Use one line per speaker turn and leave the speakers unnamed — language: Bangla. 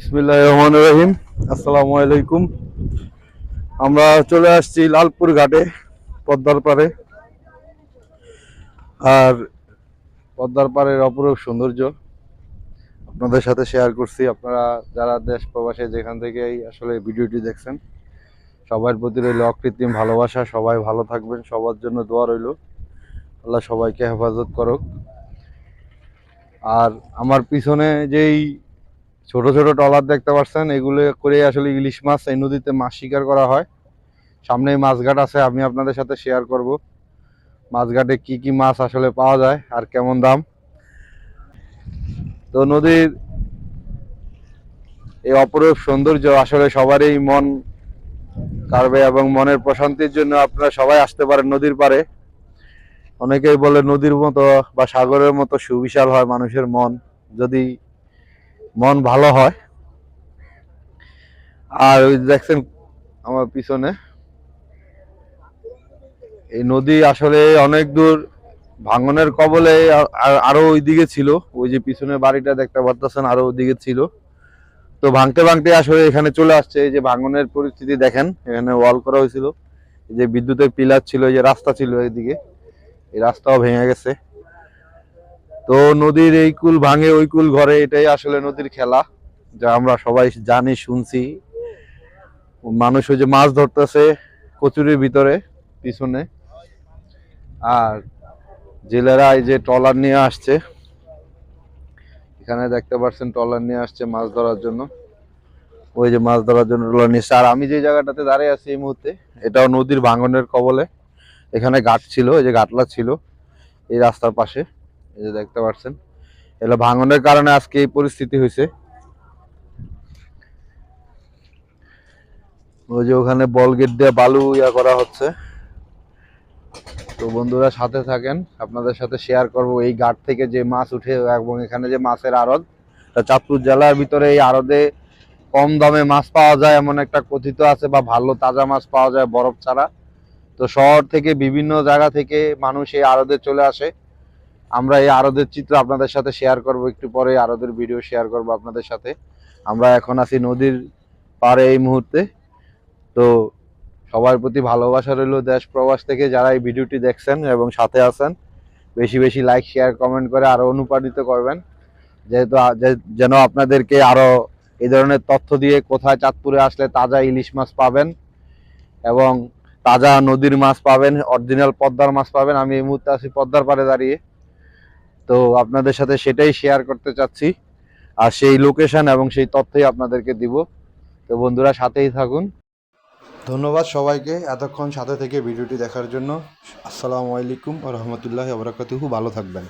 বিসমিল্লাহির রহমানির রহিম। আসসালামু আলাইকুম। আমরা চলে আসছি লালপুর ঘাটে, পদ্মার পাড়ে। আর পদ্মার পাড়ের অপরূপ সৌন্দর্য আপনাদের সাথে শেয়ার করছি। আপনারা যারা দেশ প্রবাসে যেখান থেকেই আসলে ভিডিওটি দেখছেন, সবার প্রতি রইল অকৃত্রিম ভালোবাসা। সবাই ভালো থাকবেন, সবার জন্য দোয়া রইল। আল্লাহ সবাইকে হেফাজত করুক। আর আমার পিছনে যেই ছোট ছোট ট্রলার দেখতে পাচ্ছেন, এগুলো করে আসলে ইলিশ মাছ এই নদীতে মাছ শিকার করা হয়। সামনেই মাছঘাট আছে, আমি আপনাদের সাথে শেয়ার করব মাছঘাটে কি কি মাছ আসলে পাওয়া যায় আর কেমন দাম। তো নদীর এই অপরূপ সৌন্দর্য আসলে সবারই মন কাড়বে এবং মনের প্রশান্তির জন্য আপনারা সবাই আসতে পারেন নদীর পাড়ে। অনেকেই বলে নদীর মতো বা সাগরের মতো সুবিশাল হয় মানুষের মন, যদি মন ভালো হয়। আর ওই দেখছেন আমার পিছনে, এই নদী আসলে অনেক দূর ভাঙনের কবলে। আরো ওইদিকে ছিল, ওই যে পিছনে বাড়িটা দেখতে পারতেছেন, আরো ওইদিকে ছিল। তো ভাঙতে ভাঙতে আসলে এখানে চলে আসছে। এই যে ভাঙনের পরিস্থিতি দেখেন, এখানে ওয়াল করা হয়েছিল, এই যে বিদ্যুতের পিলার ছিল, এই যে রাস্তা ছিল এইদিকে, এই রাস্তাও ভেঙে গেছে। তো নদীর এই কুল ভাঙে ওই কুল ঘরে, এটাই আসলে নদীর খেলা, যা আমরা সবাই জানি শুনছি। মানুষ ওই যে মাছ ধরতেছে কচুরির ভিতরে পিছনে, আর জেলেরা এই যে ট্রলার নিয়ে আসছে, এখানে দেখতে পাচ্ছেন ট্রলার নিয়ে আসছে মাছ ধরার জন্য। ওই যে মাছ ধরার জন্য ট্রলার নিয়ে আসছে। আর আমি যে জায়গাটাতে দাঁড়িয়ে আছি এই মুহূর্তে, এটাও নদীর ভাঙনের কবলে। এখানে ঘাট ছিল, এই যে ঘাটলা ছিল এই রাস্তার পাশে, এই যে দেখতে পাচ্ছেন। এগুলো ভাঙনের কারণে আজকে এই পরিস্থিতি হয়েছে। ওই যে ওখানে বল গেট দিয়ে বালু করা হচ্ছে। তো বন্ধুরা সাথে থাকেন, আপনাদের সাথে শেয়ার করব এই ঘাট থেকে যে মাছ উঠে এবং এখানে যে মাছের আড়ত। চাঁদপুর জেলার ভিতরে এই আড়তে কম দামে মাছ পাওয়া যায় এমন একটা কথিত আছে, বা ভালো তাজা মাছ পাওয়া যায় বরফ ছাড়া। তো শহর থেকে বিভিন্ন জায়গা থেকে মানুষ এই আড়তে চলে আসে। আমরা এই আড়তের চিত্র আপনাদের সাথে শেয়ার করব, একটু পরে আড়তের ভিডিও শেয়ার করব আপনাদের সাথে। আমরা এখন আছি নদীর পাড়ে এই মুহূর্তে। তো সবার প্রতি ভালোবাসা রইল দেশ প্রবাস থেকে, যারা এই ভিডিওটি দেখছেন এবং সাথে আছেন। বেশি বেশি লাইক শেয়ার কমেন্ট করে আরো অনুপ্রাণিত করবেন, যেহেতু যেন আপনাদেরকে আরো এই ধরনের তথ্য দিয়ে কোথায় চাঁদপুরে আসলে তাজা ইলিশ মাছ পাবেন এবং তাজা নদীর মাছ পাবেন, অরিজিনাল পদ্মার মাছ পাবেন। আমি এই মুহূর্তে আছি পদ্মার পাড়ে দাঁড়িয়ে। তো আপনাদের সাথে সেটাই শেয়ার করতে চাচ্ছি, আর সেই লোকেশন এবং সেই তথ্যই আপনাদেরকে দিব। তো বন্ধুরা সাথেই থাকুন। ধন্যবাদ সবাইকে এতক্ষণ সাথে থেকে ভিডিওটি দেখার জন্য। আসসালামু আলাইকুম ওয়া রাহমাতুল্লাহি ওয়া বারাকাতুহু। ভালো থাকবেন।